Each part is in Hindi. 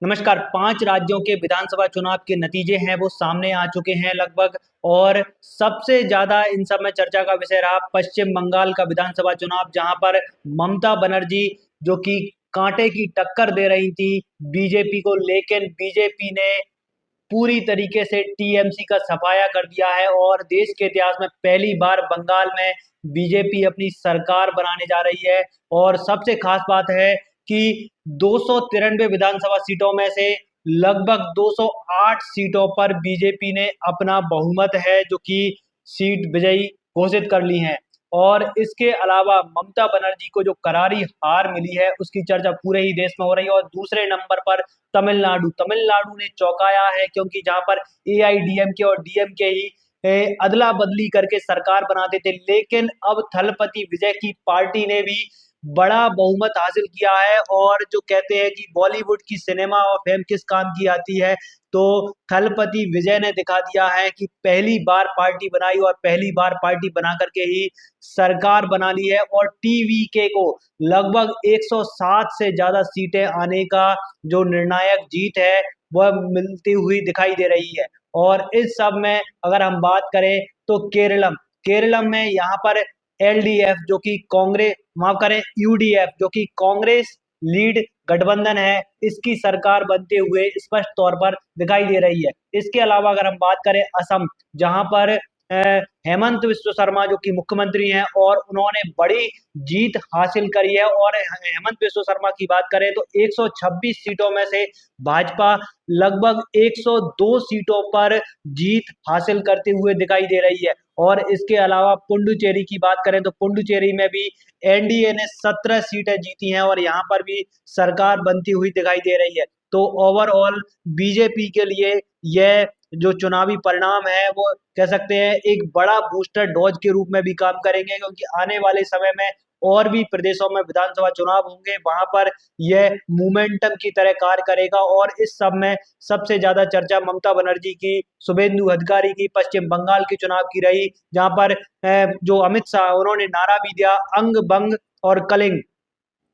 नमस्कार। 5 राज्यों के विधानसभा चुनाव के नतीजे हैं वो सामने आ चुके हैं लगभग। और सबसे ज़्यादा इन सब में चर्चा का विषय रहा पश्चिम बंगाल का विधानसभा चुनाव, जहां पर ममता बनर्जी जो कि कांटे की टक्कर दे रही थी बीजेपी को, लेकिन बीजेपी ने पूरी तरीके से टीएमसी का सफाया कर दिया है और देश के इतिहास में पहली बार बंगाल में बीजेपी अपनी सरकार बनाने जा रही है। और सबसे खास बात है कि 293 विधानसभा सीटों में से लगभग 208 सीटों पर बीजेपी ने अपना बहुमत है जो कि सीट विजयी घोषित कर ली हैं। और इसके अलावा ममता बनर्जी को जो करारी हार मिली है उसकी चर्चा पूरे ही देश में हो रही है। और दूसरे नंबर पर तमिलनाडु तमिलनाडु ने चौंकाया है, क्योंकि जहां पर एआईडीएमके और डीएमके ही अदला बदली करके सरकार बनाते थे, लेकिन अब थलपति विजय की पार्टी ने भी बड़ा बहुमत हासिल किया है। और जो कहते हैं कि बॉलीवुड की सिनेमा और फेम किस काम की आती है, तो थलपति विजय ने दिखा दिया है कि पहली बार पार्टी बनाई और पहली बार पार्टी बना करके ही सरकार बना ली है। और टीवीके को लगभग 107 से ज्यादा सीटें आने का जो निर्णायक जीत है वह मिलती हुई दिखाई दे रही है। और इस सब में अगर हम बात करें तो केरलम केरलम में यहाँ पर एलडीएफ जो कि कांग्रेस, माफ करें, यूडीएफ जो कि कांग्रेस लीड गठबंधन है, इसकी सरकार बनते हुए स्पष्ट तौर पर दिखाई दे रही है। इसके अलावा अगर हम बात करें असम, जहां पर हेमंत विश्व शर्मा जो कि मुख्यमंत्री हैं और उन्होंने बड़ी जीत हासिल करी है। और हेमंत विश्व शर्मा की बात करें तो 126 सीटों में से भाजपा लगभग 102 सीटों पर जीत हासिल करते हुए दिखाई दे रही है। और इसके अलावा पुडुचेरी की बात करें तो पुडुचेरी में भी एनडीए ने 17 सीटें जीती हैं और यहाँ पर भी सरकार बनती हुई दिखाई दे रही है। तो ओवरऑल बीजेपी के लिए यह जो चुनावी परिणाम है वो कह सकते हैं एक बड़ा बूस्टर डोज के रूप में भी काम करेंगे, क्योंकि आने वाले समय में और भी प्रदेशों में विधानसभा चुनाव होंगे, वहां पर यह मोमेंटम की तरह कार्य करेगा। और इस सब में सबसे ज्यादा चर्चा ममता बनर्जी की, शुभेंदु अधिकारी की पश्चिम बंगाल के चुनाव की रही, जहां पर जो अमित शाह उन्होंने नारा भी दिया, अंग बंग और कलिंग।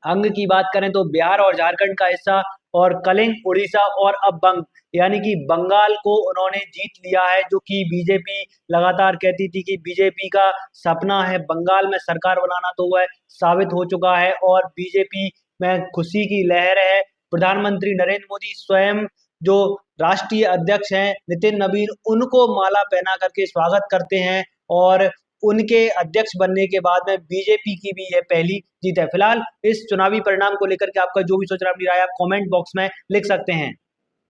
अंग की बात करें तो बिहार और झारखंड का हिस्सा, और कलिंग उड़ीसा, और अब बंग यानी कि बंगाल को उन्होंने जीत लिया है। जो कि बीजेपी लगातार कहती थी कि बीजेपी का सपना है बंगाल में सरकार बनाना, तो वह साबित हो चुका है और बीजेपी में खुशी की लहर है। प्रधानमंत्री नरेंद्र मोदी स्वयं, जो राष्ट्रीय अध्यक्ष हैं नितिन नवीन, उनको माला पहना करके स्वागत करते हैं। और उनके अध्यक्ष बनने के बाद में बीजेपी की भी यह पहली जीत है। फिलहाल इस चुनावी परिणाम को लेकर के आपका जो भी सोच रहा है, अपनी राय आप कमेंट बॉक्स में लिख सकते हैं।